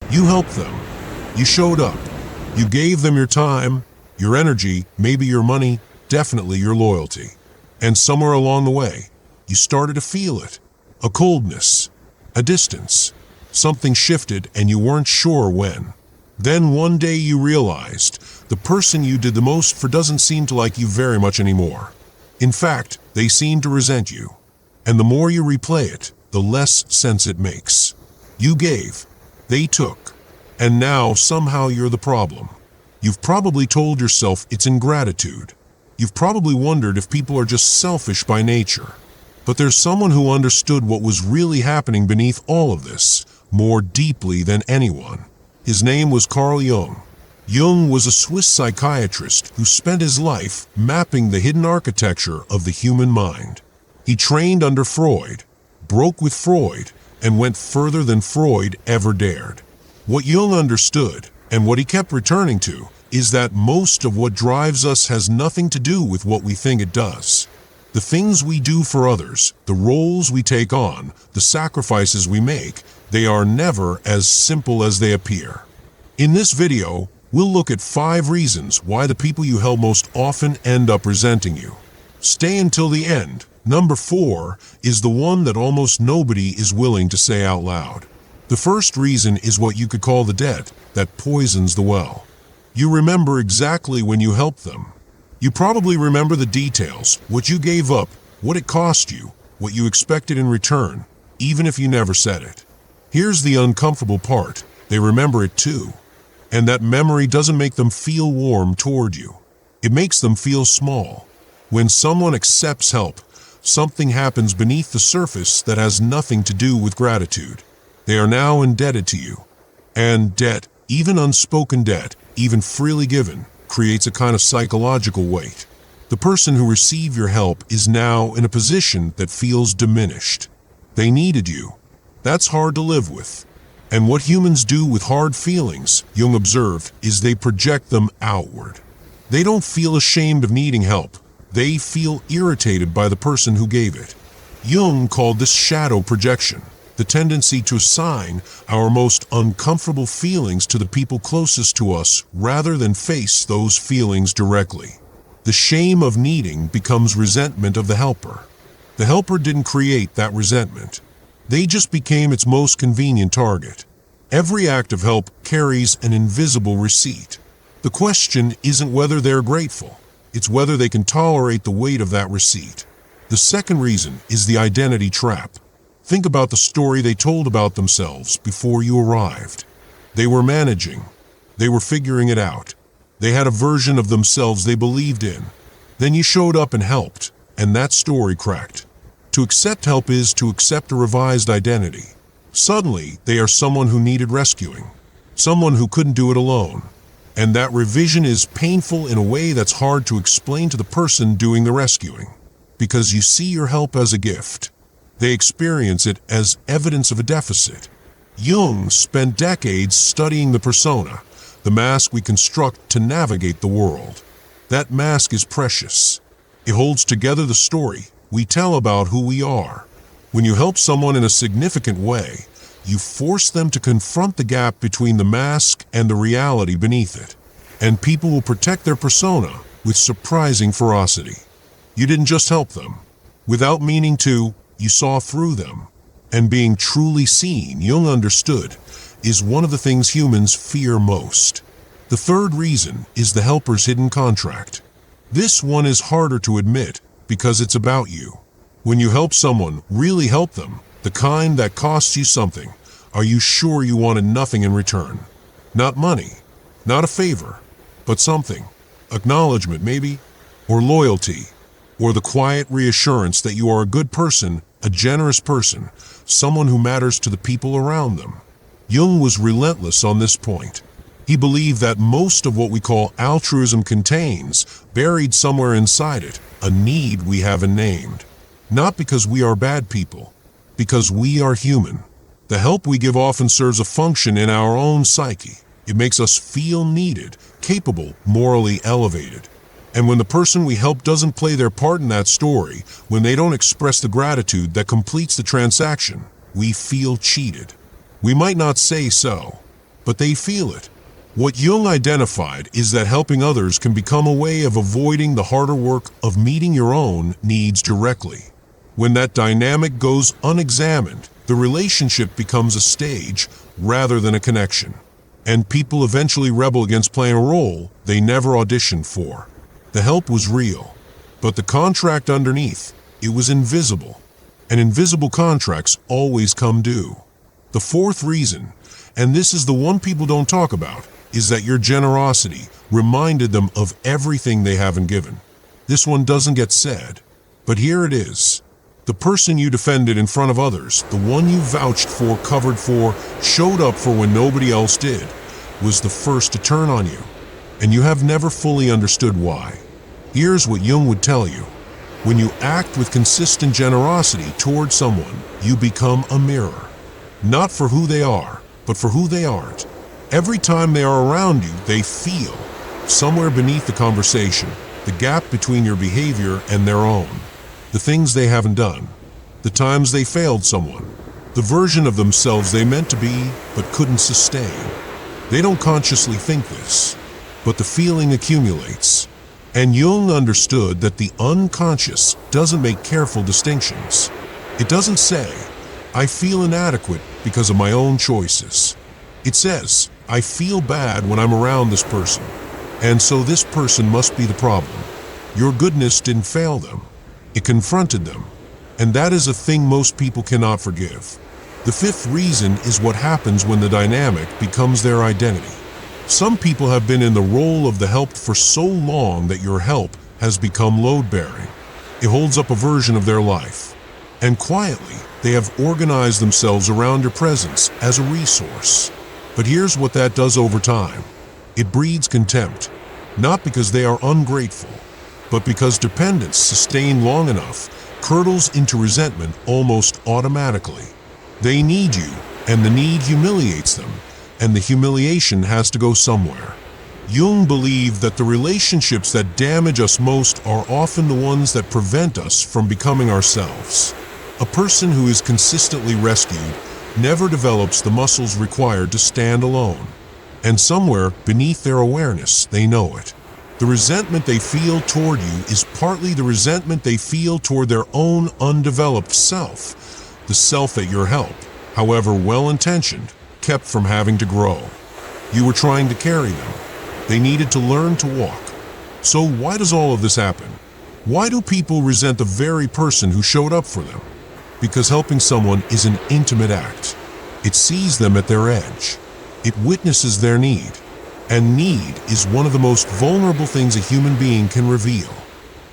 You helped them. You showed up. You gave them your time, your energy, maybe your money, definitely your loyalty. And somewhere along the way, you started to feel it. A coldness, a distance. Something shifted and you weren't sure when. Then one day you realized the person you did the most for doesn't seem to like you very much anymore. In fact, they seem to resent you. And the more you replay it, the less sense it makes. You gave, they took, and now somehow you're the problem. You've probably told yourself it's ingratitude. You've probably wondered if people are just selfish by nature. But there's someone who understood what was really happening beneath all of this, more deeply than anyone. His name was Carl Jung. Jung was a Swiss psychiatrist who spent his life mapping the hidden architecture of the human mind. He trained under Freud, broke with Freud, and went further than Freud ever dared. What Jung understood, and what he kept returning to, is that most of what drives us has nothing to do with what we think it does. The things we do for others, the roles we take on, the sacrifices we make, they are never as simple as they appear. In this video, we'll look at 5 reasons why the people you help most often end up resenting you. Stay until the end. Number 4 is the one that almost nobody is willing to say out loud. The first reason is what you could call the debt that poisons the well. You remember exactly when you helped them. You probably remember the details, what you gave up, what it cost you, what you expected in return, even if you never said it. Here's the uncomfortable part. They remember it too. And that memory doesn't make them feel warm toward you. It makes them feel small. When someone accepts help, something happens beneath the surface that has nothing to do with gratitude. They are now indebted to you. And debt, even unspoken debt, even freely given, creates a kind of psychological weight. The person who received your help is now in a position that feels diminished. They needed you. That's hard to live with. And what humans do with hard feelings, Jung observed, is they project them outward. They don't feel ashamed of needing help. They feel irritated by the person who gave it. Jung called this shadow projection, the tendency to assign our most uncomfortable feelings to the people closest to us rather than face those feelings directly. The shame of needing becomes resentment of the helper. The helper didn't create that resentment. They just became its most convenient target. Every act of help carries an invisible receipt. The question isn't whether they're grateful. It's whether they can tolerate the weight of that receipt. The second reason is the identity trap. Think about the story they told about themselves before you arrived. They were managing. They were figuring it out. They had a version of themselves they believed in. Then you showed up and helped, and that story cracked. To accept help is to accept a revised identity. Suddenly, they are someone who needed rescuing, someone who couldn't do it alone. And that revision is painful in a way that's hard to explain to the person doing the rescuing, because you see your help as a gift. They experience it as evidence of a deficit. Jung spent decades studying the persona, the mask we construct to navigate the world. That mask is precious. It holds together the story we tell about who we are. When you help someone in a significant way, you force them to confront the gap between the mask and the reality beneath it. And people will protect their persona with surprising ferocity. You didn't just help them. Without meaning to, you saw through them. And being truly seen, Jung understood, is one of the things humans fear most. The third reason is the helper's hidden contract. This one is harder to admit because it's about you. When you help someone, really help them, the kind that costs you something, are you sure you wanted nothing in return? Not money, not a favor, but something. Acknowledgement maybe, or loyalty, or the quiet reassurance that you are a good person, a generous person, someone who matters to the people around them. Jung was relentless on this point. He believed that most of what we call altruism contains, buried somewhere inside it, a need we haven't named. Not because we are bad people, because we are human. The help we give often serves a function in our own psyche. It makes us feel needed, capable, morally elevated. And when the person we help doesn't play their part in that story, when they don't express the gratitude that completes the transaction, we feel cheated. We might not say so, but they feel it. What Jung identified is that helping others can become a way of avoiding the harder work of meeting your own needs directly. When that dynamic goes unexamined, the relationship becomes a stage rather than a connection. And people eventually rebel against playing a role they never auditioned for. The help was real, but the contract underneath, it was invisible. And invisible contracts always come due. The fourth reason, and this is the one people don't talk about, is that your generosity reminded them of everything they haven't given. This one doesn't get said, but here it is. The person you defended in front of others, the one you vouched for, covered for, showed up for when nobody else did, was the first to turn on you. And you have never fully understood why. Here's what Jung would tell you. When you act with consistent generosity toward someone, you become a mirror. Not for who they are, but for who they aren't. Every time they are around you, they feel, somewhere beneath the conversation, the gap between your behavior and their own. The things they haven't done. The times they failed someone. The version of themselves they meant to be, but couldn't sustain. They don't consciously think this, but the feeling accumulates. And Jung understood that the unconscious doesn't make careful distinctions. It doesn't say, I feel inadequate because of my own choices. It says, I feel bad when I'm around this person, and so this person must be the problem. Your goodness didn't fail them. It confronted them, and that is a thing most people cannot forgive. The fifth reason is what happens when the dynamic becomes their identity. Some people have been in the role of the helped for so long that your help has become load-bearing. It holds up a version of their life, and quietly they have organized themselves around your presence as a resource. But here's what that does over time. It breeds contempt, not because they are ungrateful, but because dependence sustained long enough curdles into resentment almost automatically. They need you, and the need humiliates them, and the humiliation has to go somewhere. Jung believed that the relationships that damage us most are often the ones that prevent us from becoming ourselves. A person who is consistently rescued never develops the muscles required to stand alone. And somewhere beneath their awareness, they know it. The resentment they feel toward you is partly the resentment they feel toward their own undeveloped self, the self that your help, however well-intentioned, kept from having to grow. You were trying to carry them. They needed to learn to walk. So why does all of this happen? Why do people resent the very person who showed up for them? Because helping someone is an intimate act. It sees them at their edge. It witnesses their need. And need is one of the most vulnerable things a human being can reveal.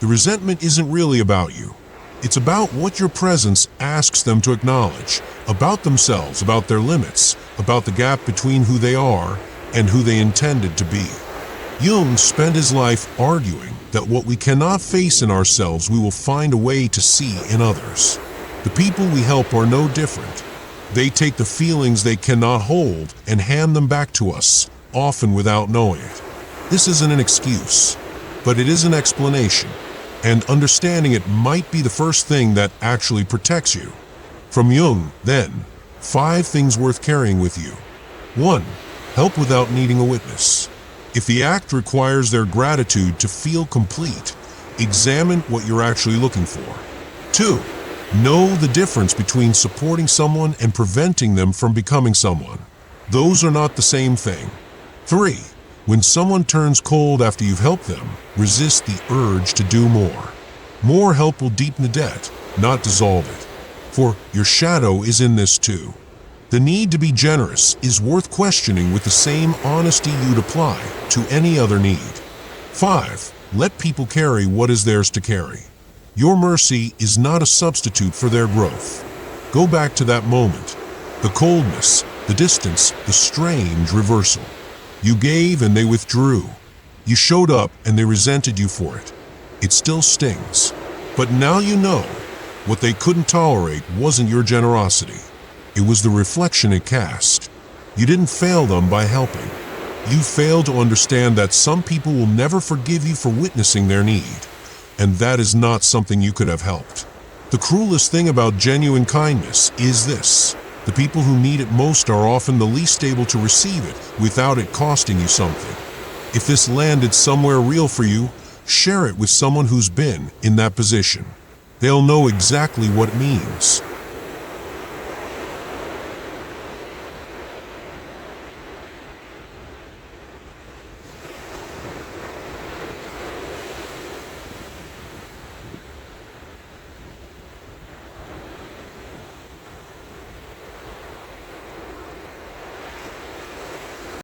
The resentment isn't really about you. It's about what your presence asks them to acknowledge, about themselves, about their limits, about the gap between who they are and who they intended to be. Jung spent his life arguing that what we cannot face in ourselves we will find a way to see in others. The people we help are no different. They take the feelings they cannot hold and hand them back to us, often without knowing it. This isn't an excuse, but it is an explanation, and understanding it might be the first thing that actually protects you. From Jung, then, 5 things worth carrying with you. 1. Help without needing a witness. If the act requires their gratitude to feel complete, examine what you're actually looking for. 2. Know the difference between supporting someone and preventing them from becoming someone. Those are not the same thing. 3. When someone turns cold after you've helped them, resist the urge to do more. More help will deepen the debt, not dissolve it. For your shadow is in this too. The need to be generous is worth questioning with the same honesty you'd apply to any other need. 5. Let people carry what is theirs to carry. Your mercy is not a substitute for their growth. Go back to that moment. The coldness, the distance, the strange reversal. You gave and they withdrew. You showed up and they resented you for it. It still stings. But now you know, what they couldn't tolerate wasn't your generosity. It was the reflection it cast. You didn't fail them by helping. You failed to understand that some people will never forgive you for witnessing their need. And that is not something you could have helped. The cruelest thing about genuine kindness is this. The people who need it most are often the least able to receive it without it costing you something. If this landed somewhere real for you, share it with someone who's been in that position. They'll know exactly what it means.